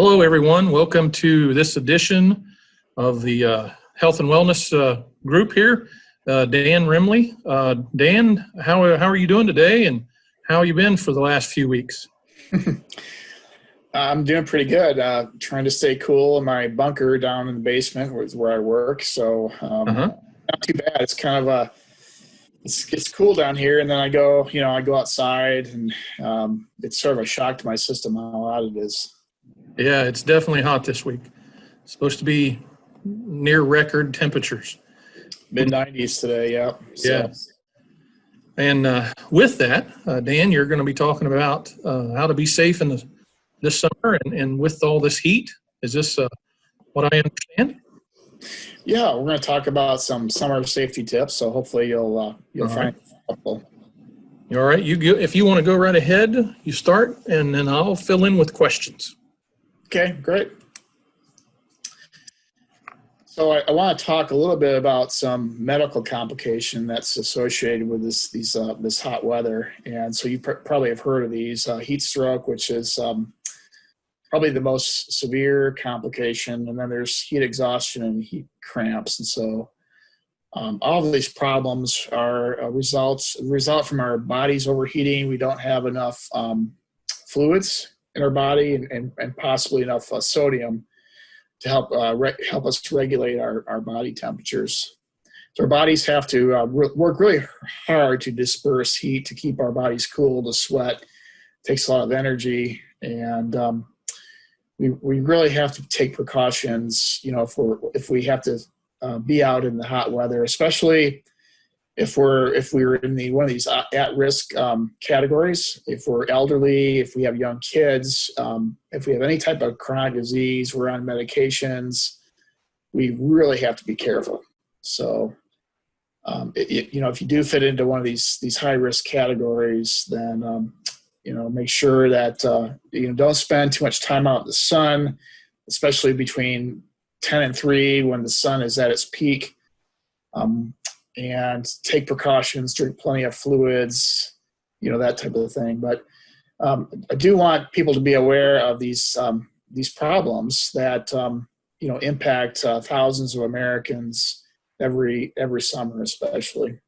Hello, everyone. Welcome to this edition of the Health and Wellness group here. Dan Remley. Dan, how are you doing today, and how have you been for the last few weeks? I'm doing pretty good. Trying to stay cool in my bunker down in the basement where I work. So not too bad. It's kind of it's cool down here, and then I go outside, and it's sort of a shock to my system how hot it is. Yeah, it's definitely hot this week. It's supposed to be near record temperatures. Mid-90s today, yeah. Yeah. And with that, Dan, you're going to be talking about how to be safe in this summer and with all this heat. Is this what I understand? Yeah, we're going to talk about some summer safety tips. So hopefully you'll find it helpful. All right. If you want to go right ahead, you start, and then I'll fill in with questions. Okay, great. So I want to talk a little bit about some medical complication that's associated with this hot weather. And so you probably have heard of these. Heat stroke, which is probably the most severe complication. And then there's heat exhaustion and heat cramps. And so all of these problems are result from our bodies overheating. We don't have enough fluids in our body and possibly enough sodium to help us regulate our body temperatures. So our bodies have to work really hard to disperse heat to keep our bodies cool. The sweat takes a lot of energy, and we really have to take precautions. If we have to be out in the hot weather, especially if we're in one of these at-risk categories, if we're elderly, if we have young kids, if we have any type of chronic disease, we're on medications, we really have to be careful. So, if you do fit into one of these high-risk categories, then make sure that don't spend too much time out in the sun, especially between 10 and 3 when the sun is at its peak. And take precautions, drink plenty of fluids, that type of thing. But I do want people to be aware of these problems that impact thousands of Americans every summer, especially.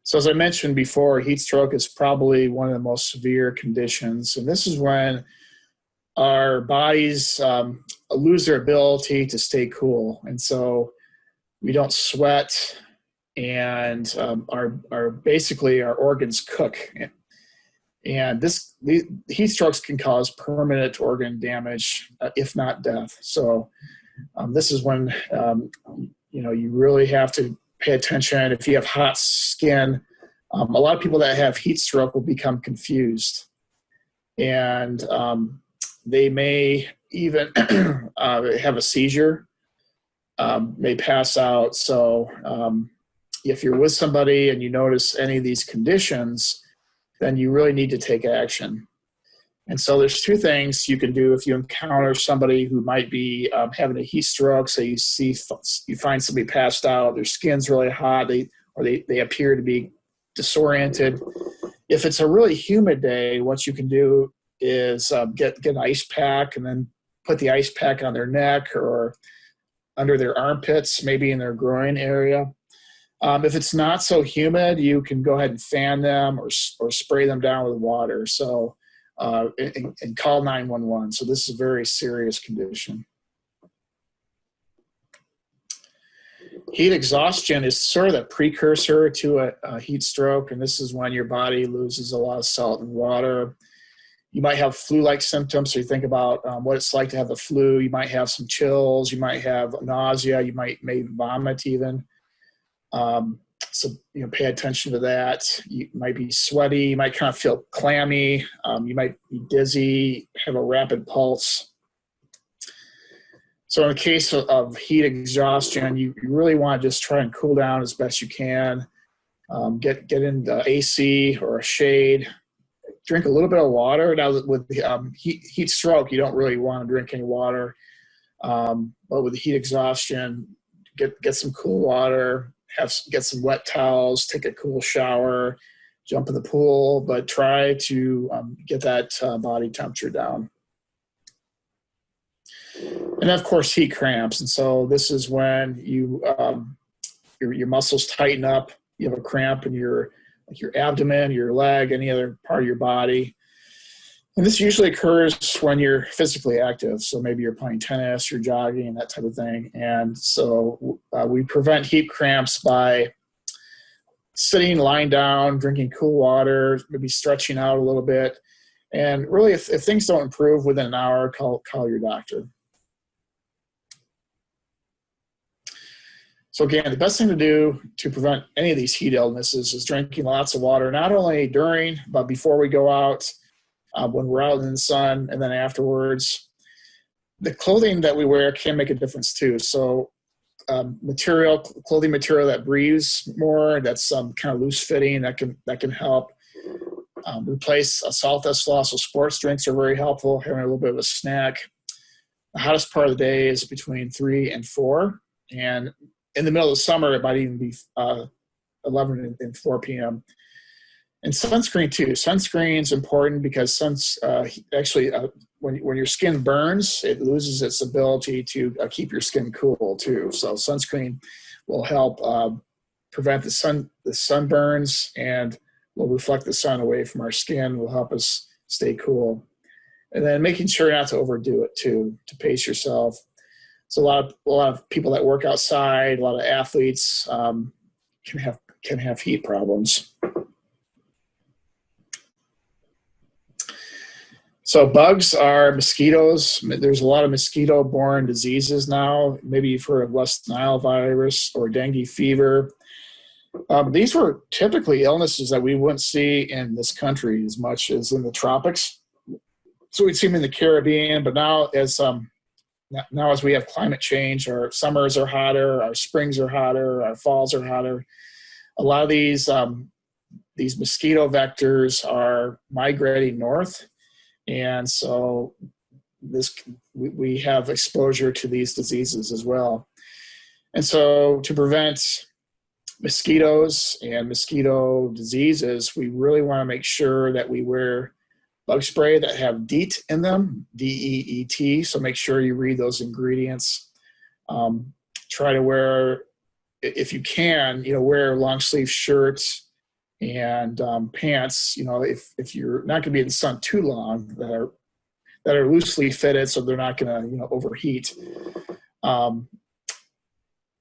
So as I mentioned before, heat stroke is probably one of the most severe conditions, and this is when our bodies lose their ability to stay cool, and so we don't sweat, and basically our organs cook. And these heat strokes can cause permanent organ damage, if not death. So this is when you really have to pay attention. If you have hot skin, a lot of people that have heat stroke will become confused, and they may even have a seizure. May pass out. So if you're with somebody and you notice any of these conditions, then you really need to take action. And so there's two things you can do if you encounter somebody who might be having a heat stroke. So you find somebody passed out, their skin's really hot, they appear to be disoriented. If it's a really humid day, what you can do is get an ice pack and then put the ice pack on their neck or under their armpits, maybe in their groin area. If it's not so humid, you can go ahead and fan them or spray them down with water. So, and call 911. So this is a very serious condition. Heat exhaustion is sort of the precursor to a heat stroke, and this is when your body loses a lot of salt and water. You might have flu-like symptoms, so you think about what it's like to have the flu. You might have some chills. You might have nausea. You may vomit even. So pay attention to that. You might be sweaty. You might kind of feel clammy. You might be dizzy, have a rapid pulse. So in the case of heat exhaustion, you really want to just try and cool down as best you can. Get into AC or a shade. Drink a little bit of water. Now with the heat stroke, you don't really want to drink any water. But with the heat exhaustion, get some cool water, get some wet towels, take a cool shower, jump in the pool, but try to get that body temperature down. And of course, heat cramps. And so this is when your muscles tighten up. You have a cramp in your abdomen, your leg, any other part of your body. And this usually occurs when you're physically active. So maybe you're playing tennis, you're jogging, that type of thing. And so we prevent heat cramps by sitting, lying down, drinking cool water, maybe stretching out a little bit. And really, if things don't improve within an hour, call your doctor. So again, the best thing to do to prevent any of these heat illnesses is drinking lots of water, not only during, but before we go out, when we're out in the sun, and then afterwards. The clothing that we wear can make a difference too. So clothing material that breathes more, that's kind of loose fitting, that can help. Replace saltless loss. So sports drinks are very helpful, having a little bit of a snack. The hottest part of the day is between 3 and 4. And in the middle of the summer, it might even be 11 and 4 p.m. And sunscreen too. Sunscreen is important because when your skin burns, it loses its ability to keep your skin cool too. So sunscreen will help prevent the sunburns, and will reflect the sun away from our skin, will help us stay cool. And then making sure not to overdo it too, to pace yourself. So a lot of people that work outside, a lot of athletes can have heat problems. So bugs are mosquitoes. There's a lot of mosquito-borne diseases now. Maybe you've heard of West Nile virus or dengue fever. These were typically illnesses that we wouldn't see in this country as much as in the tropics. So we'd see them in the Caribbean, but now as we have climate change, our summers are hotter, our springs are hotter, our falls are hotter. A lot of these mosquito vectors are migrating north, and so we have exposure to these diseases as well. And so to prevent mosquitoes and mosquito diseases, we really want to make sure that we wear bug spray that have DEET in them, D-E-E-T. So make sure you read those ingredients. Try to wear, if you can, wear long sleeve shirts and pants. If you're not going to be in the sun too long, that are loosely fitted, so they're not going to overheat.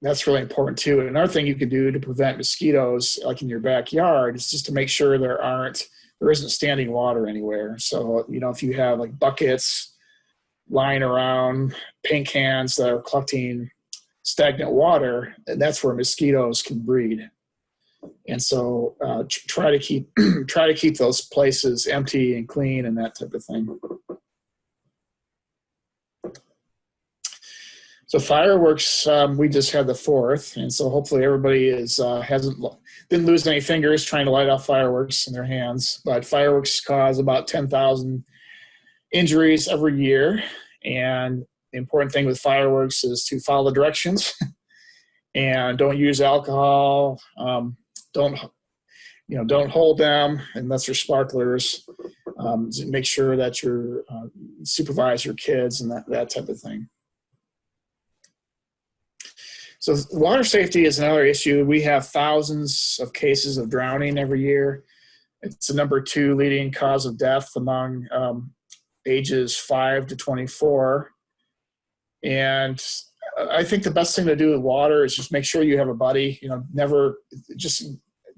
That's really important too. And another thing you can do to prevent mosquitoes, like in your backyard, is just to make sure there isn't standing water anywhere. So, if you have like buckets lying around, paint cans that are collecting stagnant water, that's where mosquitoes can breed. And so try to keep those places empty and clean and that type of thing. So fireworks, we just had the 4th, and so hopefully everybody didn't lose any fingers trying to light off fireworks in their hands. But fireworks cause about 10,000 injuries every year, and the important thing with fireworks is to follow the directions and don't use alcohol. Don't hold them unless they're sparklers. Make sure that you supervise your kids and that type of thing. So water safety is another issue. We have thousands of cases of drowning every year. It's the number 2 leading cause of death among ages 5 to 24. And I think the best thing to do with water is just make sure you have a buddy. Never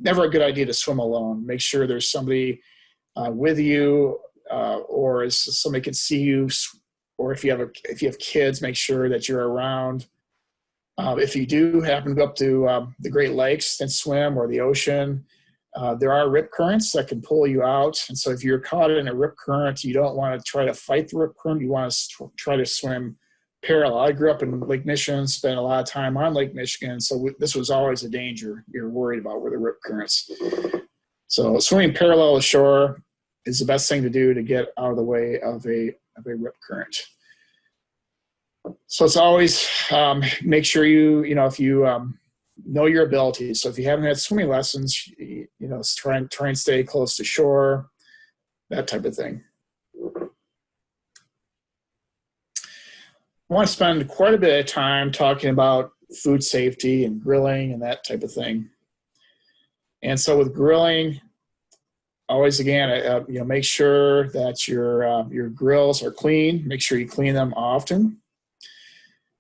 a good idea to swim alone. Make sure there's somebody with you, or somebody can see you, or if you have kids, make sure that you're around. If you do happen to go up to the Great Lakes and swim, or the ocean, there are rip currents that can pull you out. And so if you're caught in a rip current, you don't want to try to fight the rip current. You want to try to swim parallel. I grew up in Lake Michigan, spent a lot of time on Lake Michigan, so this was always a danger. You're worried about where the rip currents. So swimming parallel to shore is the best thing to do to get out of the way of a rip current. So it's always make sure if you know your abilities. So if you haven't had swimming lessons, try and stay close to shore, that type of thing. I want to spend quite a bit of time talking about food safety and grilling and that type of thing. And so with grilling, always again, make sure that your grills are clean. Make sure you clean them often.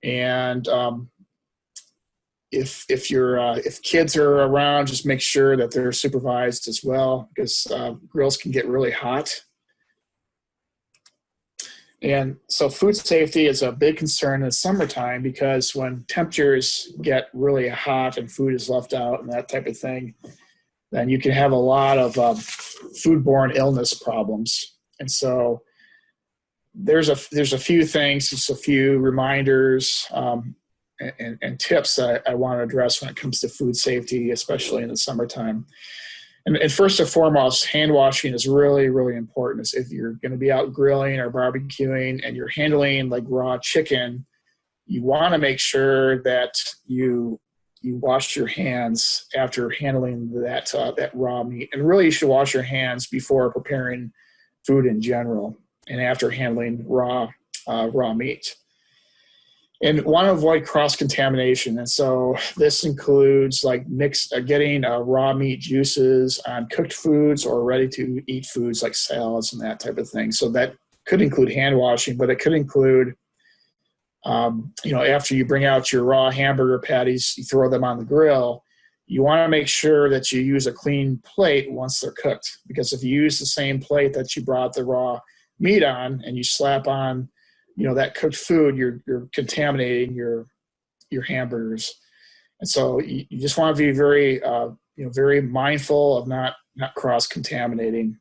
And if kids are around, just make sure that they're supervised as well, because grills can get really hot. And so food safety is a big concern in the summertime, because when temperatures get really hot and food is left out and that type of thing, then you can have a lot of foodborne illness problems. And so there's a few things, just a few reminders and tips that I want to address when it comes to food safety, especially in the summertime. And first and foremost, hand washing is really, really important. If you're going to be out grilling or barbecuing and you're handling like raw chicken, you want to make sure that you wash your hands after handling that raw meat. And really, you should wash your hands before preparing food in general and after handling raw meat. And want to avoid cross-contamination. And so this includes like getting raw meat juices on cooked foods or ready-to-eat foods like salads and that type of thing. So that could include hand washing, but it could include, after you bring out your raw hamburger patties, you throw them on the grill, you want to make sure that you use a clean plate once they're cooked. Because if you use the same plate that you brought the raw meat on and you slap on that cooked food, you're contaminating your hamburgers. And so you just want to be very, very mindful of not cross-contaminating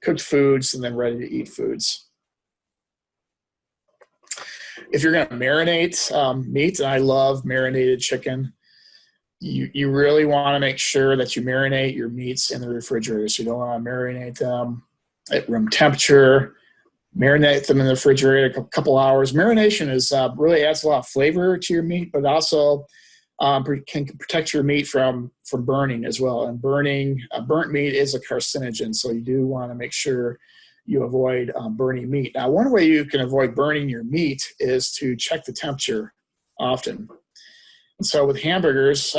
cooked foods and then ready-to-eat foods. If you're going to marinate meat, and I love marinated chicken, you really want to make sure that you marinate your meats in the refrigerator. So you don't want to marinate them at room temperature. Marinate them in the refrigerator a couple hours. Marination really adds a lot of flavor to your meat, but also can protect your meat from burning as well. And burnt meat is a carcinogen, so you do want to make sure you avoid burning meat. Now, one way you can avoid burning your meat is to check the temperature often. And so with hamburgers,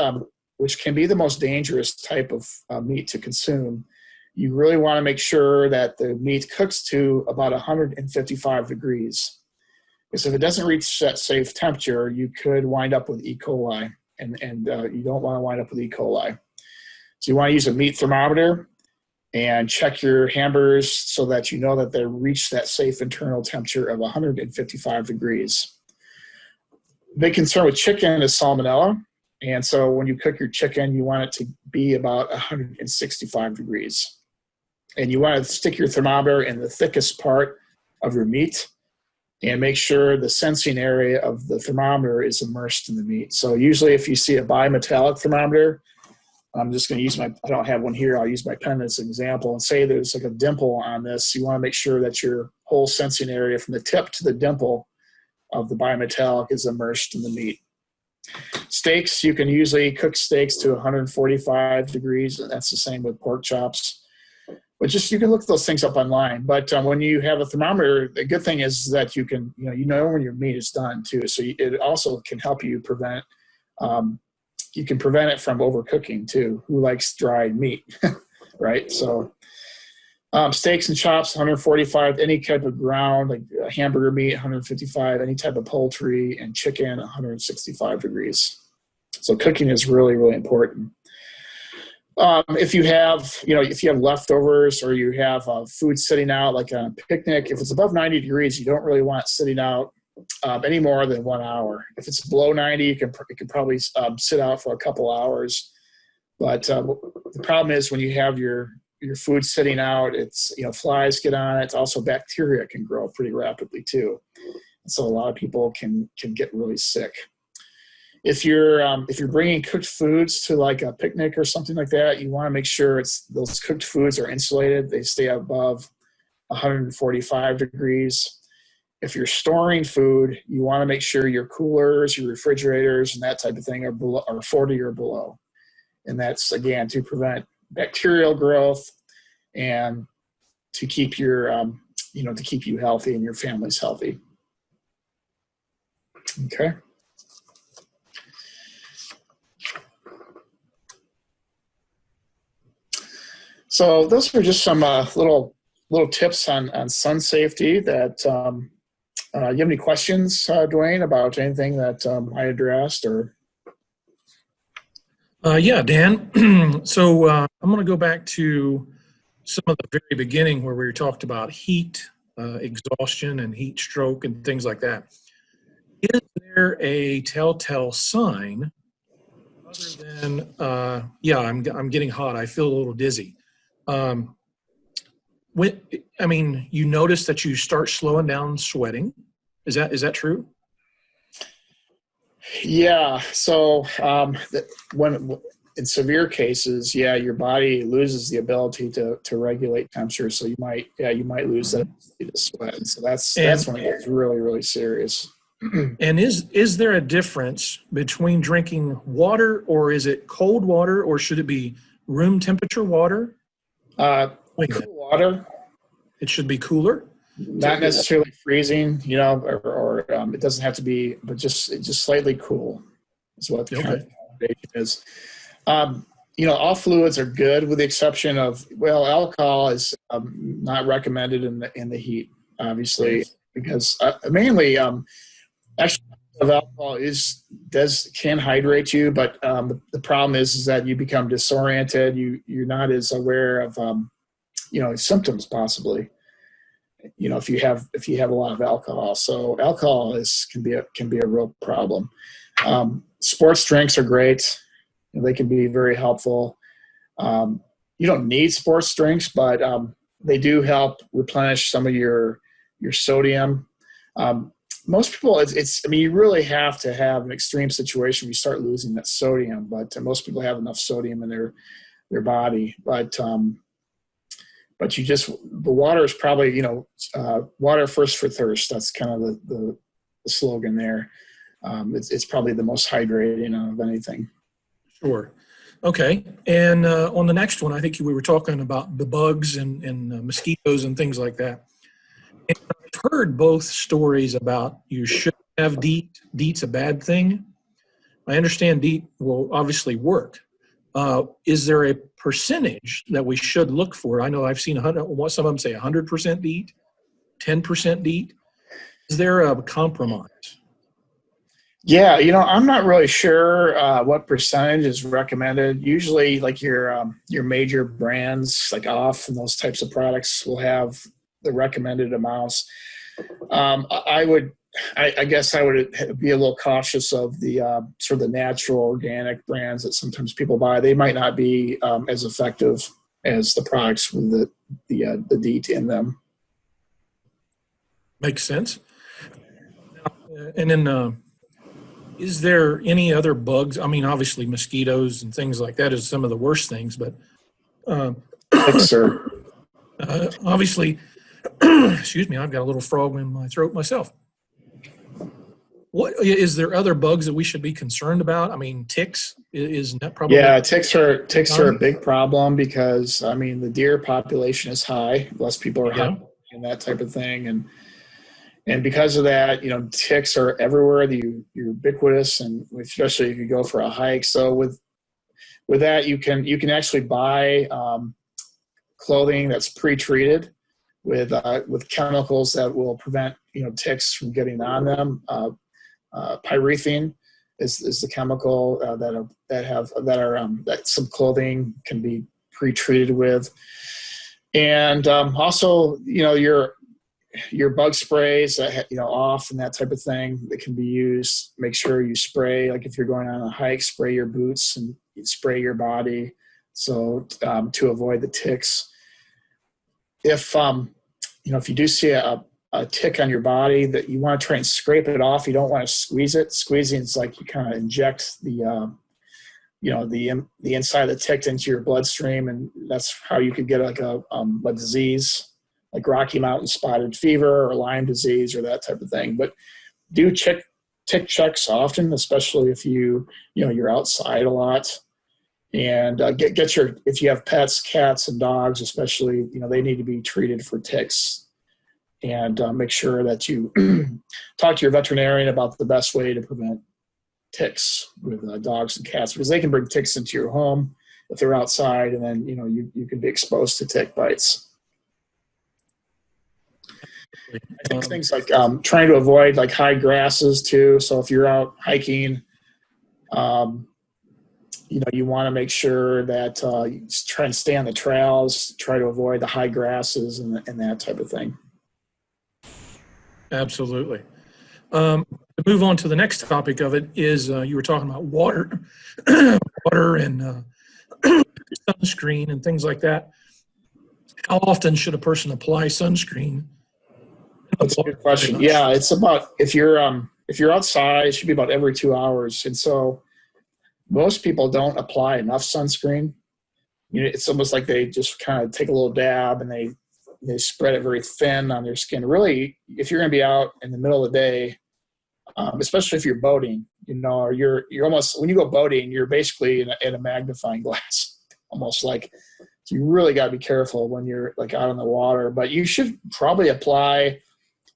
which can be the most dangerous type of meat to consume, you really want to make sure that the meat cooks to about 155 degrees. Because if it doesn't reach that safe temperature, you could wind up with E. coli, and you don't want to wind up with E. coli. So you want to use a meat thermometer and check your hamburgers so that you know that they reach that safe internal temperature of 155 degrees. Big concern with chicken is salmonella. And so when you cook your chicken, you want it to be about 165 degrees. And you want to stick your thermometer in the thickest part of your meat and make sure the sensing area of the thermometer is immersed in the meat. So usually if you see a bimetallic thermometer, I'm just going to use I don't have one here, I'll use my pen as an example, and say there's like a dimple on this. You want to make sure that your whole sensing area from the tip to the dimple of the bimetallic is immersed in the meat. Steaks, you can usually cook steaks to 145 degrees, and that's the same with pork chops. But you can look those things up online. But when you have a thermometer, the good thing is that you know when your meat is done too. So it also can help you prevent. You can prevent it from overcooking too. Who likes dried meat, right? So steaks and chops, 145. Any type of ground like hamburger meat, 155. Any type of poultry and chicken, 165 degrees. So cooking is really, really important. If you have leftovers or you have food sitting out like on a picnic, if it's above 90 degrees, you don't really want it sitting out any more than 1 hour. If it's below 90, it can probably sit out for a couple hours. But the problem is when you have your food sitting out, it's flies get on it. It's also bacteria can grow pretty rapidly too, and so a lot of people can get really sick. If you're bringing cooked foods to like a picnic or something like that, you want to make sure those cooked foods are insulated. They stay above 145 degrees. if you're storing food, you want to make sure your coolers, your refrigerators, and that type of thing are 40 or below. And that's, again, to prevent bacterial growth and to keep your, to keep you healthy and your family's healthy. Okay. So those are just some little tips on sun safety that, you have any questions, Duane, about anything that I addressed or? Yeah, Dan. So I'm going to go back to some of the very beginning where we talked about heat exhaustion and heat stroke and things like that. Is there a telltale sign other than, yeah, I'm getting hot, I feel a little dizzy? You notice that you start slowing down sweating. Is that true? Yeah. So when in severe cases, yeah, your body loses the ability to regulate temperature. So you might lose that ability to sweat. And so that's when it gets really, really serious. And is there a difference between drinking water, or is it cold water, or should it be room temperature water? Cool water. It should be cooler. Not necessarily freezing, or it doesn't have to be, but just slightly cool is what the recommendation is. All fluids are good with the exception of, alcohol is not recommended in the heat, obviously, because mainly actually alcohol can hydrate you, but the problem is that you become disoriented. You're not as aware of symptoms possibly. If you have a lot of alcohol. So alcohol can be a real problem. Sports drinks are great. They can be very helpful. You don't need sports drinks, but they do help replenish some of your sodium. Most people, you really have to have an extreme situation where you start losing that sodium, but most people have enough sodium in their body. But the water is probably, water first for thirst. That's kind of the slogan there. It's probably the most hydrating of anything. Sure. Okay. And on the next one, I think we were talking about the bugs and mosquitoes and things like that. And I've heard both stories about you should have DEET. DEET's a bad thing. I understand DEET will obviously work. Is there a percentage that we should look for? I know I've seen some of them say 100% DEET, 10% DEET. Is there a compromise? Yeah, I'm not really sure what percentage is recommended. Usually, like your major brands, like Off and those types of products, will have the recommended amounts. I guess I would be a little cautious of the sort of the natural organic brands that sometimes people buy. They might not be as effective as the products with the DEET in them. Makes sense. And then, is there any other bugs? I mean, obviously mosquitoes and things like that is some of the worst things, but Yes, sir. Obviously, excuse me, I've got a little frog in my throat myself. What is there other bugs that we should be concerned about? I mean, ticks isn't that probably? Yeah, ticks are a big problem because the deer population is high. Less people are hunting and that type of thing, and because of that, ticks are everywhere. They're ubiquitous, and especially if you go for a hike. So with that, you can actually buy clothing that's pre-treated with chemicals that will prevent ticks from getting on them. Pyrethine is the chemical that some clothing can be pre-treated with, and also your bug sprays Off and that type of thing that can be used. Make sure you spray, like if you're going on a hike, spray your boots and spray your body so to avoid the ticks. If if you do see a tick on your body, that you want to try and scrape it off. You don't want to squeeze it. Squeezing is like you kind of inject the inside of the tick into your bloodstream, and that's how you could get like a disease like Rocky Mountain spotted fever or Lyme disease or that type of thing. But do tick checks often, especially if you're outside a lot. And if you have pets, cats and dogs, especially, they need to be treated for ticks. And make sure that you talk to your veterinarian about the best way to prevent ticks with dogs and cats, because they can bring ticks into your home if they're outside, and then you can be exposed to tick bites. I think things like trying to avoid like high grasses too. So if you're out hiking, you want to make sure that you try and stay on the trails, try to avoid the high grasses and that type of thing. Absolutely. To move on to the next topic of it is you were talking about water, water and sunscreen and things like that. How often should a person apply sunscreen? That's a good question. Yeah, it's about if you're outside, it should be about every 2 hours. And so most people don't apply enough sunscreen. It's almost like they just kind of take a little dab and they spread it very thin on their skin. Really, if you're going to be out in the middle of the day, especially if you're boating, or you're almost, when you go boating, you're basically in a magnifying glass, almost like. So you really got to be careful when you're like out on the water. But you should probably apply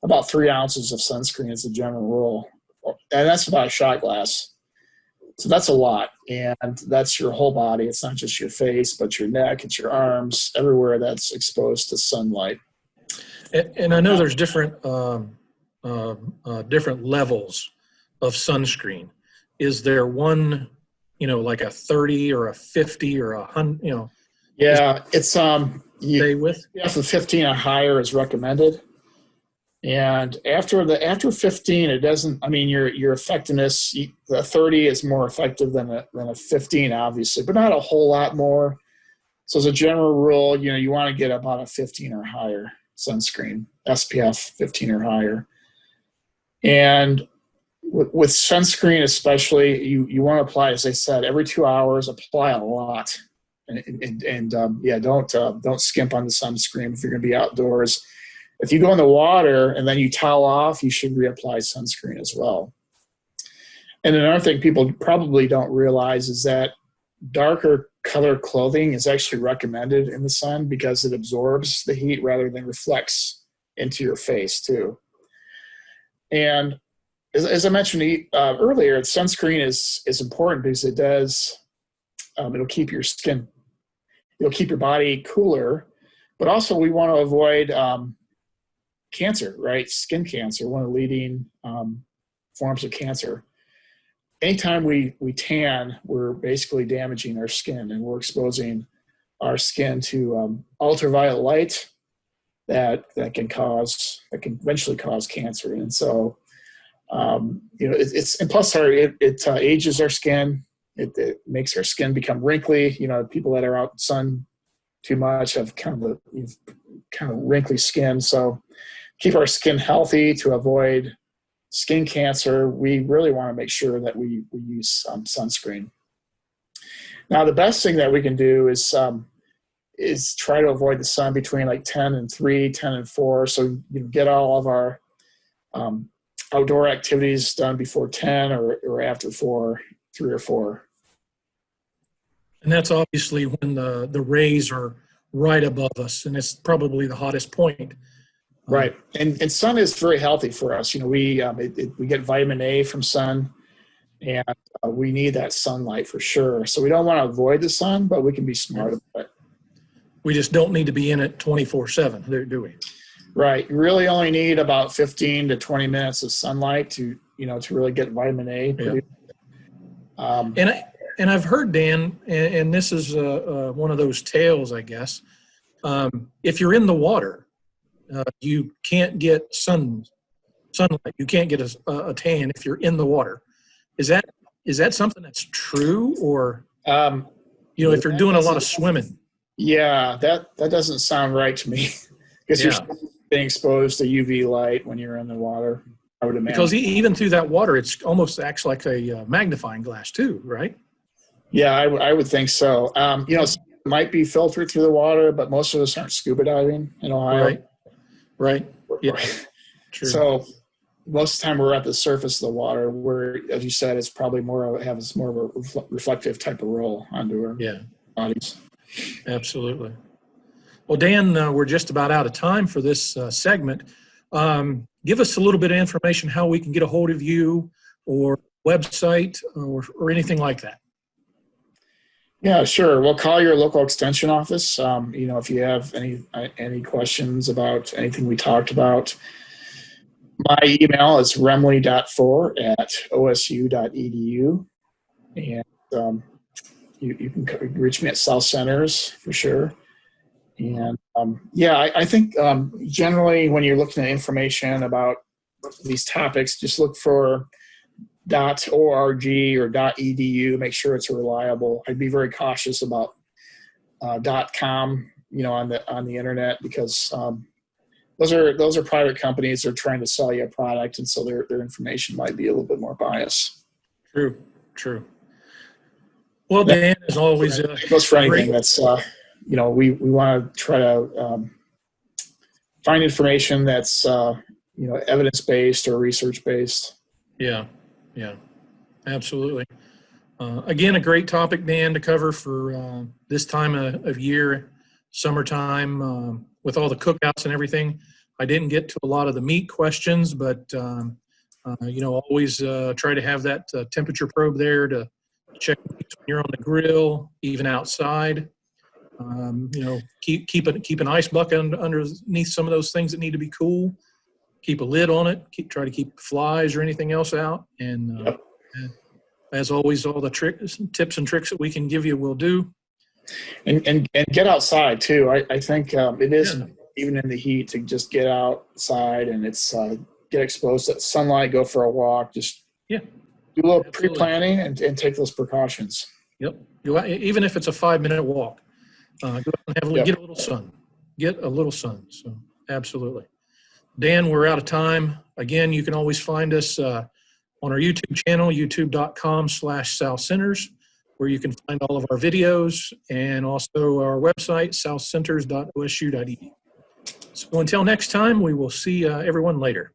about 3 ounces of sunscreen as a general rule, and that's about a shot glass. So that's a lot, and that's your whole body. It's not just your face, but your neck, it's your arms, everywhere that's exposed to sunlight. And I know there's different different levels of sunscreen. Is there one, like a 30 or a 50 or a 100? Yeah, it's stay with. Yeah, for 15 or higher is recommended. And after 15, it doesn't. I mean, your effectiveness, the 30 is more effective than a 15, obviously, but not a whole lot more. So as a general rule, you want to get about a 15 or higher sunscreen, SPF 15 or higher. And with sunscreen, especially, you want to apply, as I said, every 2 hours. Apply a lot, and don't skimp on the sunscreen if you're going to be outdoors. If you go in the water and then you towel off, you should reapply sunscreen as well. And another thing people probably don't realize is that darker color clothing is actually recommended in the sun because it absorbs the heat rather than reflects into your face too. And as I mentioned earlier, sunscreen is important because it does, it'll keep your skin, it'll keep your body cooler, but also we want to avoid cancer, right? Skin cancer, one of the leading forms of cancer. Anytime we tan, we're basically damaging our skin, and we're exposing our skin to ultraviolet light that can eventually cause cancer. And so, and plus it ages our skin. It makes our skin become wrinkly. People that are out in the sun too much have kind of wrinkly skin. So keep our skin healthy to avoid skin cancer. We really want to make sure that we use sunscreen. Now, the best thing that we can do is try to avoid the sun between like 10 and 3, 10 and 4. So get all of our outdoor activities done before 10 or after 3 or 4. And that's obviously when the rays are right above us, and it's probably the hottest point. Right, and sun is very healthy for us. We get vitamin A from sun, and we need that sunlight for sure. So we don't want to avoid the sun, but we can be smart about it. We just don't need to be in it 24/7, do we? Right. You really only need about 15 to 20 minutes of sunlight to really get vitamin A. Yeah. And I've heard, Dan, and this is one of those tales, I guess. If you're in the water, you can't get sunlight. You can't get a tan if you're in the water. Is that something that's true, or if you're doing a lot of swimming? Yeah, that doesn't sound right to me because you're being exposed to UV light when you're in the water. I would imagine, because even through that water, it's almost acts like a magnifying glass too, right? Yeah, I would think so. It might be filtered through the water, but most of us aren't scuba diving in Ohio. Right. Right. Yeah. True. So most of the time we're at the surface of the water where, as you said, it's probably has more of a reflective type of role onto our bodies. Absolutely. Well, Dan, we're just about out of time for this segment. Give us a little bit of information how we can get a hold of you or website or anything like that. Yeah, sure. We'll call your local extension office. If you have any questions about anything we talked about. My email is remley.4@osu.edu. And you can reach me at South Centers for sure. And I think generally when you're looking at information about these topics, just look for .org or .edu. Make sure it's reliable. I'd be very cautious about .com, on the internet, because those are private companies. They're trying to sell you a product, and so their information might be a little bit more biased. True. Well, Dan, as always, goes for anything that's we want to try to find information that's evidence based or research based. Yeah, absolutely. Again, a great topic, Dan, to cover for this time of year, summertime, with all the cookouts and everything. I didn't get to a lot of the meat questions, but always try to have that temperature probe there to check when you're on the grill, even outside. Keep an ice bucket underneath some of those things that need to be cool. Keep a lid on it. Try to keep flies or anything else out. And as always, all the tips and tricks that we can give you, we'll do. And get outside too. I think it is even in the heat to just get outside and it's get exposed to sunlight. Go for a walk. Just do a little pre-planning and take those precautions. Yep. Even if it's a 5-minute walk, go out and get a little sun. Get a little sun. So absolutely. Dan, we're out of time. Again, you can always find us on our YouTube channel, youtube.com/southcenters, where you can find all of our videos, and also our website, southcenters.osu.edu. So until next time, we will see everyone later.